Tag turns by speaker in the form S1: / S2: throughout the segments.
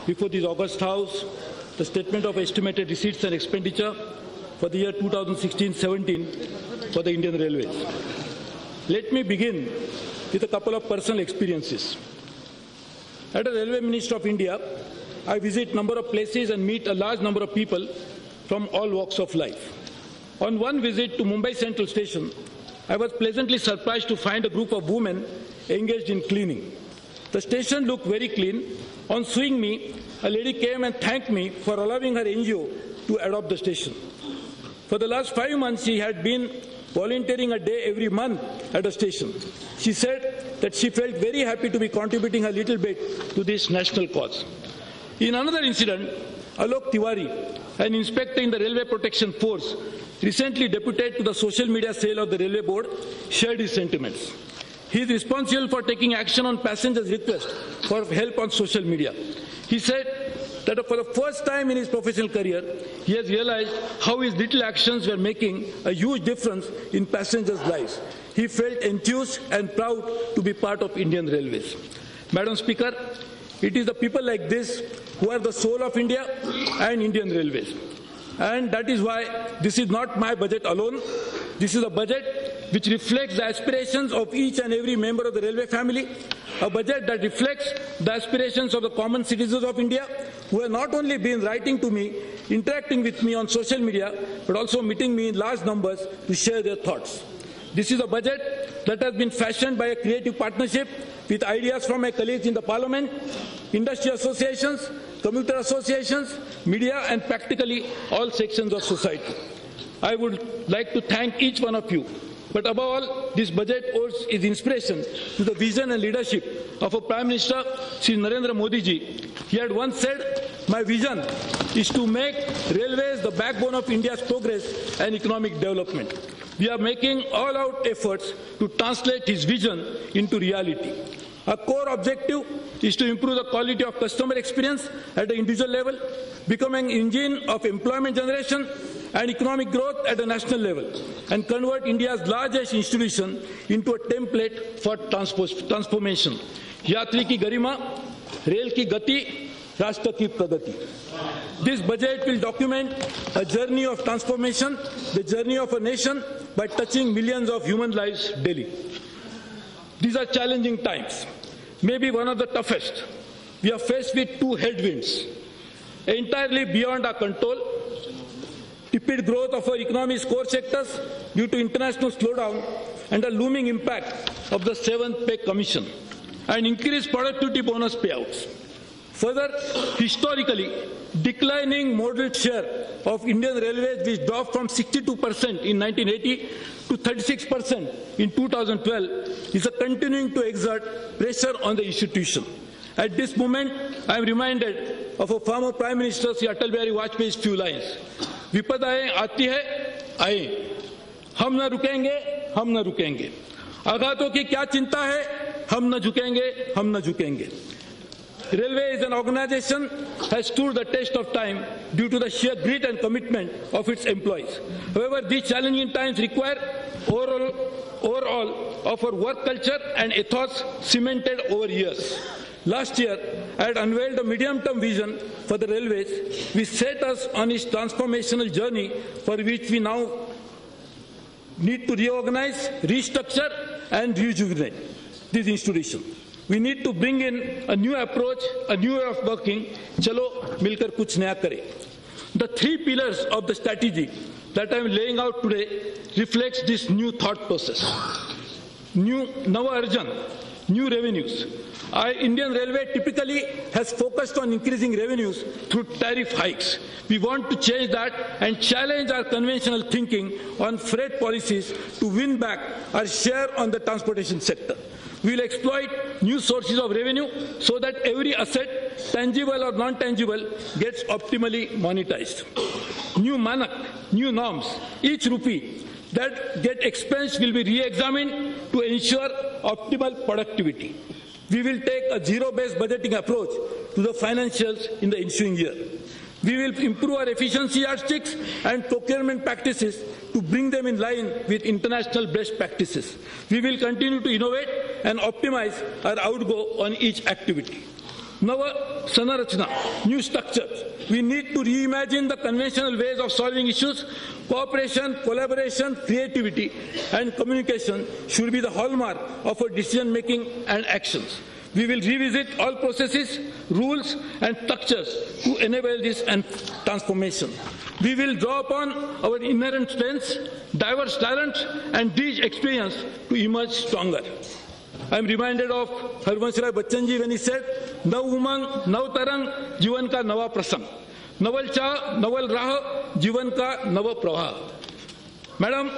S1: before this August House the statement of estimated receipts and expenditure for the year 2016-17 for the Indian Railways. Let me begin with a couple of personal experiences. As a Railway Minister of India, I visit a number of places and meet a large number of people from all walks of life. On one visit to Mumbai Central Station, I was pleasantly surprised to find a group of women engaged in cleaning. The station looked very clean. On seeing me, a lady came and thanked me for allowing her NGO to adopt the station. For the last 5 months, she had been volunteering a day every month at the station. She said that she felt very happy to be contributing a little bit to this national cause. In another incident, Alok Tiwari, an inspector in the Railway Protection Force, recently deputed to the social media cell of the Railway Board, shared his sentiments. He is responsible for taking action on passengers' requests for help on social media. He said that for the first time in his professional career, he has realized how his little actions were making a huge difference in passengers' lives. He felt enthused and proud to be part of Indian Railways. Madam Speaker, it is the people like this who are the soul of India and Indian Railways. And that is why this is not my budget alone. This is a budget which reflects the aspirations of each and every member of the railway family, a budget that reflects the aspirations of the common citizens of India who have not only been writing to me, interacting with me on social media, but also meeting me in large numbers to share their thoughts. This is a budget that has been fashioned by a creative partnership with ideas from my colleagues in the Parliament, industry associations, commuter associations, media, and practically all sections of society. I would like to thank each one of you. But above all, this budget owes its inspiration to the vision and leadership of our Prime Minister, Shri Narendra Modi ji. He had once said, "My vision is to make railways the backbone of India's progress and economic development." We are making all-out efforts to translate his vision into reality. Our core objective is to improve the quality of customer experience at the individual level, becoming an engine of employment generation and economic growth at the national level, and convert India's largest institution into a template for transformation. Yatri ki garima, rail ki gati, rashtra ki pragati. This budget will document a journey of transformation, the journey of a nation, by touching millions of human lives daily. These are challenging times, maybe one of the toughest. We are faced with two headwinds, entirely beyond our control: tepid growth of our economy's core sectors due to international slowdown and the looming impact of the 7th Pay Commission, and increased productivity bonus payouts. Further, historically, declining modal share of Indian Railways, which dropped from 62% in 1980 to 36% in 2012, is continuing to exert pressure on the institution. At this moment, I am reminded of a former Prime Minister, Sri Atal Bihari Vajpayee's few lines. विपदाएं आती है, आए, हम न रुकेंगे, हम न रुकेंगे. आघातों की क्या चिंता है, हम न झुकेंगे, हम न झुकेंगे. Railway is an organization has stood the test of time due to the sheer grit and commitment of its employees. However, these challenging times require overall of our work culture and ethos cemented over years. Last year, I had unveiled a medium-term vision for the railways, which set us on its transformational journey, for which we now need to reorganize, restructure, and rejuvenate this institution. We need to bring in a new approach, a new way of working. Chalo, milkar kuch naya kare. The three pillars of the strategy that I am laying out today reflects this new thought process. New Nava Arjan, new revenues. Our Indian Railway typically has focused on increasing revenues through tariff hikes. We want to change that and challenge our conventional thinking on freight policies to win back our share on the transportation sector. We will exploit new sources of revenue so that every asset, tangible or non-tangible, gets optimally monetized. New manak, new norms. Each rupee that get expensed will be re-examined to ensure optimal productivity. We will take a zero-based budgeting approach to the financials in the ensuing year. We will improve our efficiency yardsticks and procurement practices to bring them in line with international best practices. We will continue to innovate and optimize our outgo on each activity. Nava Sanarachana, new structures. We need to reimagine the conventional ways of solving issues. Cooperation, collaboration, creativity, and communication should be the hallmark of our decision-making and actions. We will revisit all processes, rules, and structures to enable this transformation. We will draw upon our inherent strengths, diverse talents, and rich experience to emerge stronger. I am reminded of Harvansh Rai Bachchan ji when he said, "Nav umang, nav tarang, जीवन का नवा प्रसंग. Naval cha, naval rah, जीवन का नव प्रवाह." Madam,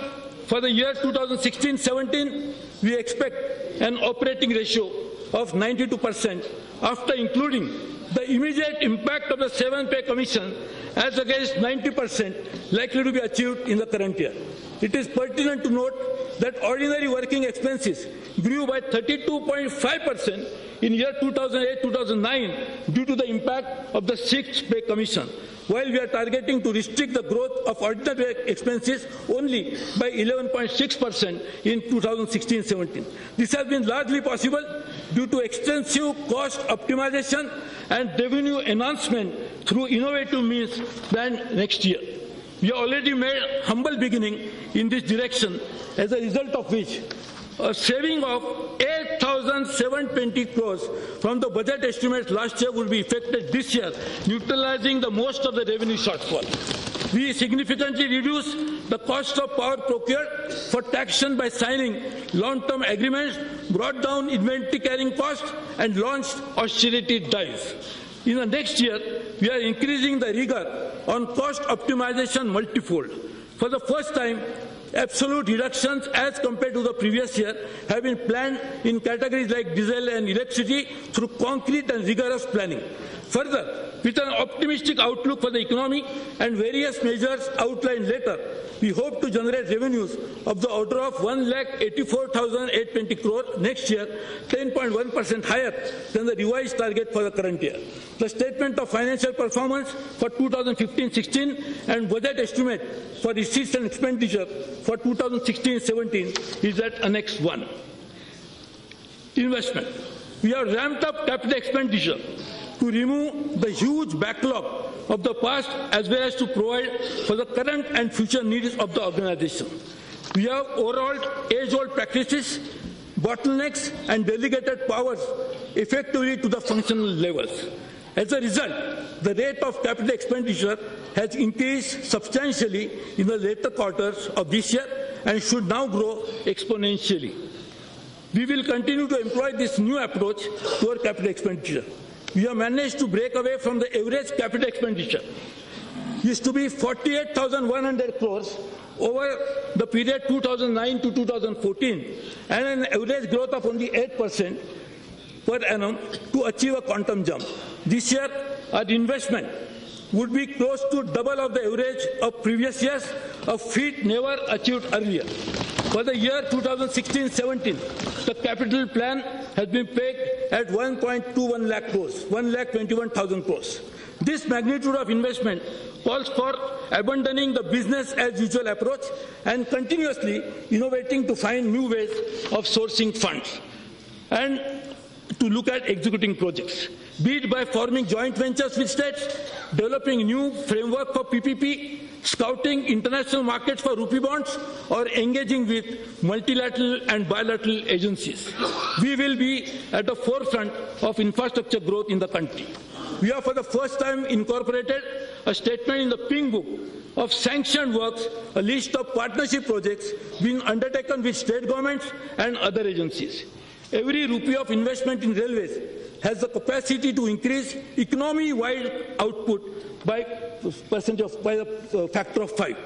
S1: for the year 2016-17, we expect an operating ratio of 92% after including the immediate impact of the 7th Pay Commission as against 90% likely to be achieved in the current year. It is pertinent to note that ordinary working expenses grew by 32.5% in year 2008-2009 due to the impact of the 6th Pay Commission, while we are targeting to restrict the growth of ordinary expenses only by 11.6% in 2016-17. This has been largely possible due to extensive cost optimization and revenue enhancement through innovative means planned next year. We have already made humble beginning in this direction, as a result of which a saving of 8,720 crores from the budget estimates last year will be effected this year, neutralizing the most of the revenue shortfall. We significantly reduced the cost of power procured for taxation by signing long-term agreements, brought down inventory carrying costs, and launched austerity drives. In the next year, we are increasing the rigor on cost optimization multifold. For the first time, absolute reductions as compared to the previous year have been planned in categories like diesel and electricity through concrete and rigorous planning. Further, with an optimistic outlook for the economy and various measures outlined later, we hope to generate revenues of the order of 1,84,820 crore next year, 10.1% higher than the revised target for the current year. The statement of financial performance for 2015-16 and budget estimate for receipts and expenditure for 2016-17 is at Annex 1. Investment. We have ramped up capital expenditure to remove the huge backlog of the past as well as to provide for the current and future needs of the organization. We have overhauled age-old practices, bottlenecks, and delegated powers effectively to the functional levels. As a result, the rate of capital expenditure has increased substantially in the later quarters of this year and should now grow exponentially. We will continue to employ this new approach to our capital expenditure. We have managed to break away from the average capital expenditure. It used to be 48,100 crores over the period 2009 to 2014 and an average growth of only 8% per annum to achieve a quantum jump. This year, our investment would be close to double of the average of previous years, a feat never achieved earlier. For the year 2016-17, the capital plan has been pegged at 1.21 lakh crores, 1,21,000 crores. This magnitude of investment calls for abandoning the business as usual approach and continuously innovating to find new ways of sourcing funds and to look at executing projects, be it by forming joint ventures with states, developing new framework for PPP, scouting international markets for rupee bonds, or engaging with multilateral and bilateral agencies. We will be at the forefront of infrastructure growth in the country. We have for the first time incorporated a statement in the Pink Book of sanctioned works, a list of partnership projects being undertaken with state governments and other agencies. Every rupee of investment in railways has the capacity to increase economy-wide output by the factor of 5.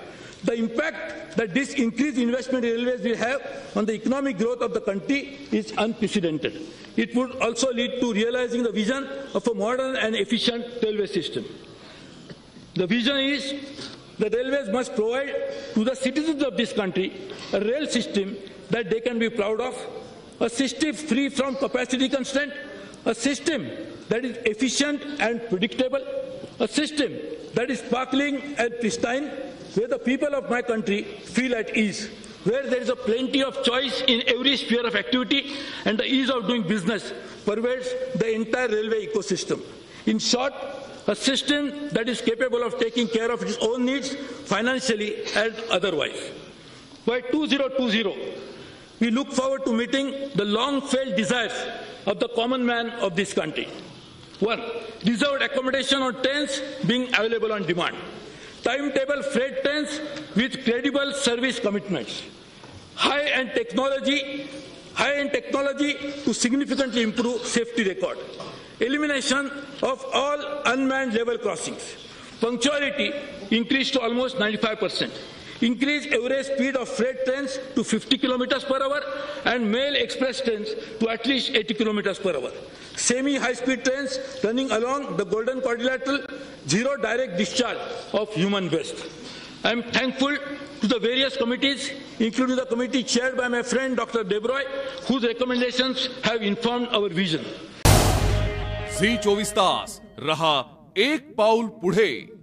S1: The impact that this increased investment in railways will have on the economic growth of the country is unprecedented. It would also lead to realizing the vision of a modern and efficient railway system. The vision is the railways must provide to the citizens of this country a rail system that they can be proud of, a system free from capacity constraint, a system that is efficient and predictable, a system that is sparkling and pristine, where the people of my country feel at ease. where there is a plenty of choice in every sphere of activity and the ease of doing business pervades the entire railway ecosystem. In short, a system that is capable of taking care of its own needs financially and otherwise. By 2020, we look forward to meeting the long-felt desires of the common man of this country. 1. Reserved accommodation on trains being available on demand. Timetable freight trains with credible service commitments. High-end technology to significantly improve safety record. Elimination of all unmanned level crossings. Punctuality increased to almost 95%. Increase average speed of freight trains to 50 kilometers per hour and mail express trains to at least 80 kilometers per hour. Semi-high-speed trains running along the Golden Quadrilateral, zero direct discharge of human waste. I am thankful to the various committees, including the committee chaired by my friend Dr. Debroy, whose recommendations have informed our vision.
S2: झी 24 तास रहा एक पाऊल पुढे.